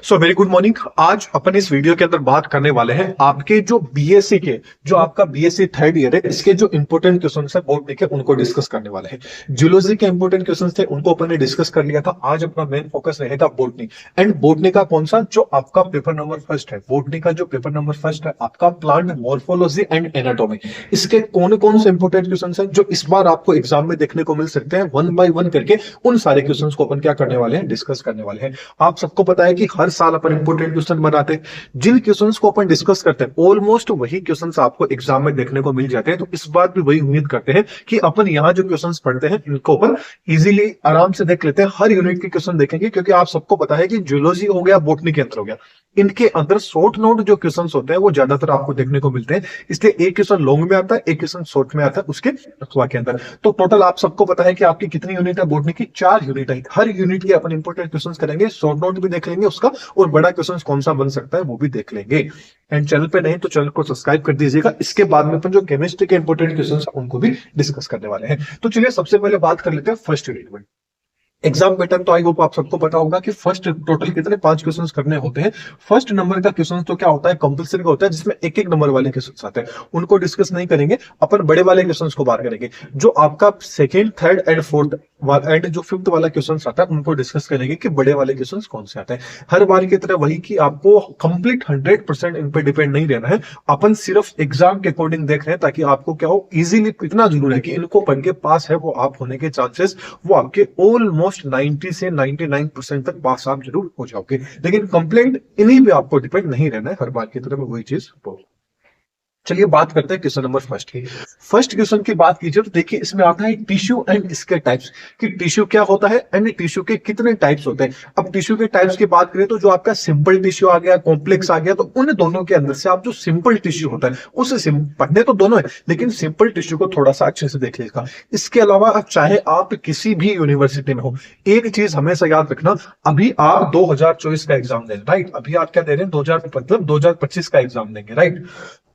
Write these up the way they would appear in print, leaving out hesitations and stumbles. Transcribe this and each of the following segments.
So very good morning. आज अपन इस video के अंदर बात करने वाले हैं आपके जो बीएससी के जो आपका बीएससी थर्ड ईयर है इसके जो इंपोर्टेंट क्वेश्चन है बोर्ड के उनको डिस्कस करने वाले हैं। जूलॉजी के इंपोर्टेंट क्वेश्चन थे उनको अपन ने डिस्कस कर लिया था। आज अपना मेन फोकस रहेगा बोटनी एंड बोटनी का कौन सा जो आपका पेपर नंबर फर्स्ट है। बोटनी का जो पेपर नंबर फर्स्ट है आपका प्लांट मॉर्फोलॉजी एंड एनाटॉमी, इसके कौन कौन से इंपोर्टेंट क्वेश्चन है जो इस बार आपको एग्जाम में देखने को मिल सकते हैं। वन बाय वन करके उन सारे क्वेश्चन को अपन क्या करने वाले हैं, डिस्कस करने वाले हैं। आप सबको पता है कि हर साल अपन इंपोर्टेंट क्वेश्चन बनाते हैं, जिन क्वेश्चंस को अपन डिस्कस करते हैं ऑलमोस्ट वही क्वेश्चंस आपको एग्जाम में देखने को मिल जाते हैं। तो इस बार भी वही उम्मीद करते हैं कि अपन यहाँ जो क्वेश्चंस पढ़ते हैं इनको अपन इजीली आराम से देख लेते हैं। हर यूनिट के क्वेश्चन देखेंगे क्योंकि आप सबको पता है कि जूलॉजी हो गया, बोटनी के अंदर हो गया, इनके अंदर शॉर्ट नोट जो क्वेश्चंस होते हैं वो ज्यादातर आपको देखने को मिलते हैं। इसलिए एक क्वेश्चन लॉन्ग में आता है, एक क्वेश्चन शॉर्ट में आता है उसके अथवा के अंदर। तो टोटल आप सबको पता है कि आपकी कितनी यूनिट है बोटनी की, 4 यूनिट है। हर यूनिट के अपन इंपोर्टेंट क्वेश्चंस करेंगे, शॉर्ट नोट भी देख लेंगे उसका, और बड़ा क्वेश्चन कौन सा बन सकता है वो भी देख लेंगे। एंड चैनल पे नहीं तो चैनल को सब्सक्राइब कर दीजिएगा। इसके बाद में अपन जो केमिस्ट्री के इंपोर्टेंट क्वेश्चंस उनको भी डिस्कस करने वाले हैं। तो चलिए सबसे पहले बात कर लेते हैं फर्स्ट यूनिट में। एग्जाम पैटर्न तो आई होप आप सबको पता होगा कि फर्स्ट टोटल कितने 5 क्वेश्चंस करने होते हैं। फर्स्ट नंबर का क्वेश्चन तो क्या होता है, कंपलसरी का होता है, जिसमें एक एक नंबर वाले क्वेश्चंस आते हैं। उनको डिस्कस नहीं करेंगे, अपन बड़े वाले क्वेश्चंस को बात करेंगे। जो आपका second, third and fourth and जो फिफ्थ वाला क्वेश्चन आता है उनको डिस्कस करेंगे कि बड़े वाले क्वेश्चन कौन से आते हैं। हर बार की तरह वही कि आपको कंप्लीट 100% इन पे डिपेंड नहीं रहना है। अपन सिर्फ एग्जाम के अकॉर्डिंग देख रहे हैं ताकि आपको क्या हो, इजीली इतना जरूर है कि इनको पढ़ के पास है वो आप होने के चांसेस वो आपके ऑलमोस्ट 90 से 99% तक पास आप जरूर हो जाओगे। लेकिन कंप्लेंट इन्हीं पे आपको डिपेंड नहीं रहना है, हर बार की तरह वही चीज बोल। चलिए बात करते हैं क्वेश्चन नंबर फर्स्ट की। फर्स्ट क्वेश्चन की बात कीजिए तो देखिए इसमें आता है टिश्यू एंड इसके टाइप्स, कि टिश्यू क्या होता है एंड टिश्यू के कितने टाइप्स होते हैं। अब टिश्यू के टाइप्स की बात करें तो जो आपका सिंपल टिश्यू आ गया, कॉम्प्लेक्स आ गया, तो उन दोनों के अंदर से आप जो सिंपल टिश्यू होता है उससे पढ़ने तो दोनों है, लेकिन सिंपल टिश्यू को थोड़ा सा अच्छे से देख लीजिएगा। इसके अलावा आप चाहे आप किसी भी यूनिवर्सिटी में हो, एक चीज हमेशा याद रखना, अभी आप 2024 का एग्जाम दे रहे हैं, राइट। अभी आप क्या दे रहे हैं, 2025 का एग्जाम देंगे, राइट।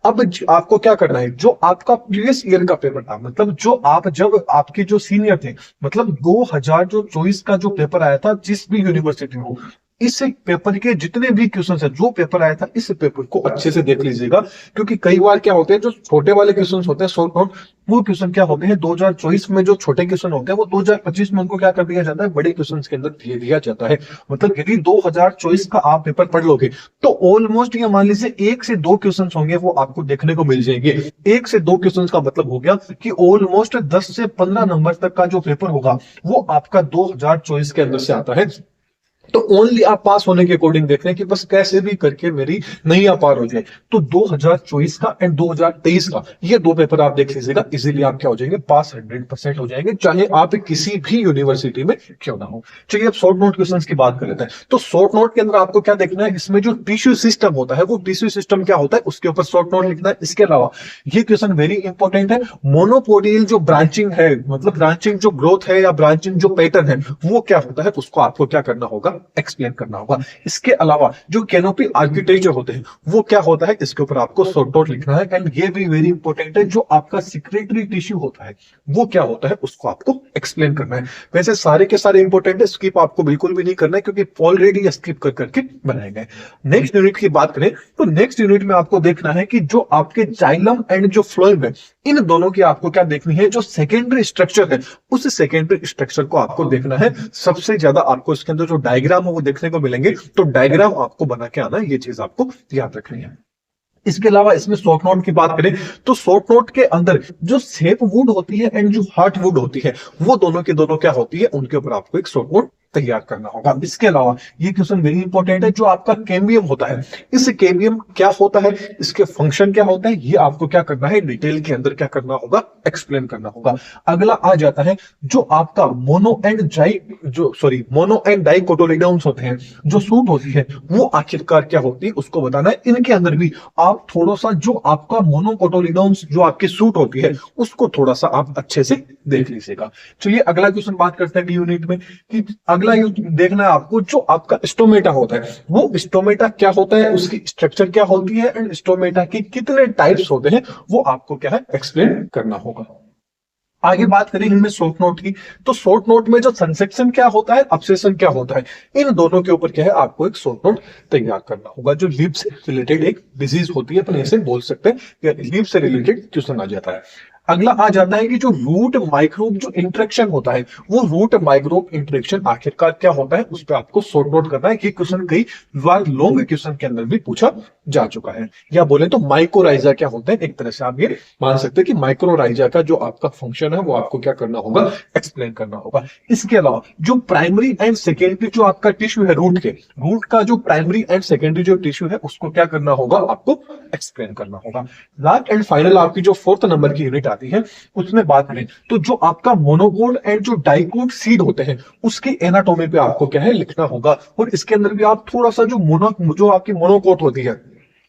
अब आपको क्या करना है, जो आपका प्रीवियस ईयर का पेपर था, मतलब जो आप जब आपके जो सीनियर थे, मतलब 2024 का जो पेपर आया था जिस भी यूनिवर्सिटी में हो, इस पेपर के जितने भी क्वेश्चन है, जो पेपर आया था इस पेपर को अच्छे से देख लीजिएगा। क्योंकि कई बार क्या होते हैं, जो छोटे वाले क्वेश्चन होते हैं शॉर्ट नोट, वो क्वेश्चन क्या होते हैं 2024 में जो छोटे क्वेश्चन होते हैं वो 2025 में उनको क्या कर दिया जाता है, बड़े क्वेश्चन के अंदर दे दिया जाता है। मतलब यदि 2024 का आप पेपर पढ़ लोगे तो ऑलमोस्ट ये मान लीजिए 1 से 2 क्वेश्चन होंगे वो आपको देखने को मिल जाएंगे। 1 से 2 क्वेश्चन का मतलब हो गया कि ऑलमोस्ट 10 से 15 नंबर तक का जो पेपर होगा वो आपका 2024 के अंदर से आता है। तो ओनली आप पास होने के अकॉर्डिंग देख रहे हैं कि बस कैसे भी करके मेरी नैया पार हो जाए। तो 2024 का एंड 2023 का ये 2 पेपर आप देख लीजिएगा, इजीली आप क्या हो जाएंगे, पास 100% हो जाएंगे, चाहे आप किसी भी यूनिवर्सिटी में क्यों ना हो। चलिए अब शॉर्ट नोट क्वेश्चंस की बात कर लेते हैं। तो शॉर्ट नोट के अंदर आपको क्या देखना है, इसमें जो टिश्यू सिस्टम होता है वो टिश्यू सिस्टम क्या होता है उसके ऊपर शॉर्ट नोट लिखना है। इसके अलावा ये क्वेश्चन वेरी इंपॉर्टेंट है, मोनोपोडियल जो ब्रांचिंग है, मतलब ब्रांचिंग जो ग्रोथ है या ब्रांचिंग जो पैटर्न है वो क्या होता है, उसको आपको क्या करना होगा, एक्सप्लेन करना होगा। इसके अलावा जो कैनोपी आर्किटेक्चर होते हैं वो क्या होता है, इसके ऊपर आपको शॉर्ट नोट लिखना है। एंड ये भी वेरी इंपॉर्टेंट है, जो आपका सिक्रेटरी टिश्यू होता है वो क्या होता है उसको आपको एक्सप्लेन करना है। वैसे सारे के सारे इंपॉर्टेंट है, स्किप आपको बिल्कुल भी नहीं करना है क्योंकि ऑलरेडी स्किप कर करके बनाए गए। नेक्स्ट यूनिट की बात करें तो नेक्स्ट यूनिट में आपको देखना है कि जो आपके जाइलम एंड जो फ्लोएम है इन दोनों की आपको क्या देखनी है, जो सेकेंडरी स्ट्रक्चर है उस सेकेंडरी स्ट्रक्चर को आपको देखना है। सबसे ज्यादा आपको इसके अंदर जो डायग्राम है वो देखने को मिलेंगे, तो डायग्राम आपको बना के आना है, ये चीज आपको याद रखनी है। इसके अलावा इसमें शॉर्ट नोट की बात करें तो शॉर्ट नोट के अंदर जो सेप वुड होती है एंड जो हार्ट वुड होती है वो दोनों के दोनों क्या होती है, उनके ऊपर आपको एक शॉर्ट नोट तैयार करना होगा। इसके अलावा ये क्वेश्चन वेरी इंपॉर्टेंट है, जो आपका कैम्बियम होता है, इस कैम्बियम क्या होता है, इसके फंक्शन क्या होता है, ये आपको क्या करना है, डिटेल के अंदर क्या करना होगा, एक्सप्लेन करना होगा। अगला आ जाता है जो आपका मोनो एंड डाई कोटिलिडोन्स होते हैं, जो सूट होती है वो आखिरकार क्या होती है उसको बताना है। इनके अंदर भी आप थोड़ा सा जो आपका मोनोकोटिलिडोन्स जो आपकी सूट होती है उसको थोड़ा सा आप अच्छे से देख लीजिएगा। चलिए अगला क्वेश्चन बात करते हैं डी यूनिट में, कि अगला देखना है आपको जो आपका स्टोमेटा होता है वो स्टोमेटा क्या होता है, उसकी स्ट्रक्चर क्या होती है एंड स्टोमेटा के कितने टाइप्स होते हैं वो आपको क्या है, एक्सप्लेन करना होगा। आगे बात करें इनमें शॉर्ट नोट की, तो शॉर्ट नोट में जो संसेक्शन क्या होता है, ऑब्सेशन क्या होता है, इन दोनों के ऊपर क्या है आपको एक शॉर्ट नोट तैयार करना होगा। जो लीव से रिलेटेड एक डिजीज होती है, अपन ऐसे बोल सकते हैं कि लीव से रिलेटेड क्वेश्चन आ जाता है। अगला आ जाता है कि जो रूट माइक्रोब जो इंटरेक्शन होता है, वो रूट माइक्रोब इंटरेक्शन आखिरकार क्या होता है, उस पर आपको शॉर्ट नोट करना है। कि क्वेश्चन कई बार लॉन्ग क्वेश्चन के अंदर भी पूछा जा चुका है। या बोले तो माइक्रोराइजा क्या होता है, एक तरह से आप ये मान सकते हैं कि माइक्रोराइजा का जो आपका फंक्शन है वो आपको क्या करना होगा, एक्सप्लेन करना होगा। इसके अलावा जो प्राइमरी एंड सेकेंडरी जो आपका टिश्यू है रूट के, रूट का जो प्राइमरी एंड सेकेंडरी जो टिश्यू है उसको क्या करना होगा, आपको एक्सप्लेन करना होगा। लास्ट एंड फाइनल आपकी जो 4th नंबर की यूनिट आती है, उसमें बात करें तो जो आपका मोनोकोट एंड जो डाइकोट सीड होते हैं उसकी एनाटॉमी पे आपको क्या है लिखना होगा। और इसके अंदर भी आप थोड़ा सा जो आपकी मोनोकोट होती है,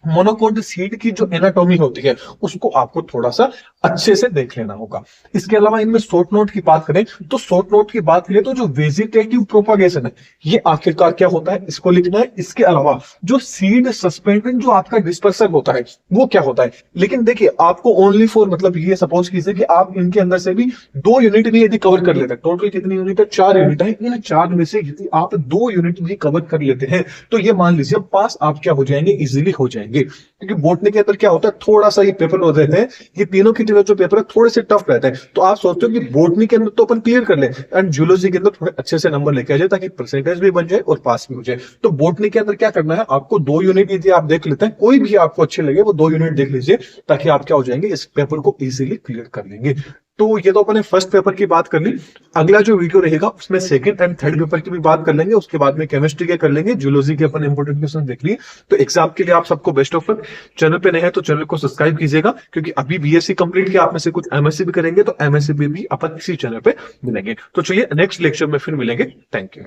मोनोकोट सीड की जो एनाटॉमी होती है उसको आपको थोड़ा सा अच्छे से देख लेना होगा। इसके अलावा इनमें शॉर्ट नोट की बात करें तो शॉर्ट नोट की बात करें तो जो वेजिटेटिव प्रोपागेशन है ये आखिरकार क्या होता है, इसको लिखना है। इसके अलावा जो सीड सस्पेंशन जो आपका डिस्पर्सन होता है वो क्या होता है। लेकिन देखिए आपको ओनली फॉर मतलब ये सपोज कीजिए कि आप इनके अंदर से भी 2 यूनिट भी यदि कवर कर लेते हैं, टोटल कितनी यूनिट है, 4 यूनिट है, इन 4 में से यदि आप 2 यूनिट भी कवर कर लेते हैं तो ये मान लीजिए पास आप क्या हो जाएंगे, इजीली हो जाएंगे। क्योंकि बोटनी के अंदर क्या होता है थोड़ा सा ये पेपर होते हैं, ये तीनों की जो पेपर है थोड़े से टफ रहते हैं। तो आप सोचते हो कि बोटनी के अंदर तो अपन क्लियर कर ले एंड जूलॉजी के अंदर थोड़े अच्छे से नंबर लेके आ जाए ताकि परसेंटेज भी बन जाए और पास भी हो जाए। तो बोटनी के अंदर क्या करना है, आपको 2 यूनिट यदि आप देख लेते हैं, कोई भी आपको अच्छे लगे वो 2 यूनिट देख लीजिए ताकि आप क्या हो जाएंगे, इस पेपर को इजीली क्लियर कर लेंगे। तो ये तो अपने फर्स्ट पेपर की बात कर ली। अगला जो वीडियो रहेगा उसमें सेकंड एंड थर्ड पेपर की भी बात कर लेंगे, उसके बाद में केमिस्ट्री के कर लेंगे, जूलॉजी के अपन इंपोर्टेंट क्वेश्चन देख लिए। तो एग्जाम के लिए आप सबको बेस्ट ऑफ लक। चैनल पे नए हैं तो चैनल को सब्सक्राइब कीजिएगा, क्योंकि अभी बीएससी कंप्लीट किया, आप में से कुछ एमएससी भी करेंगे तो एमएससी भी अपन इसी चैनल पे मिलेंगे। तो चलिए नेक्स्ट लेक्चर में फिर मिलेंगे। Thank you.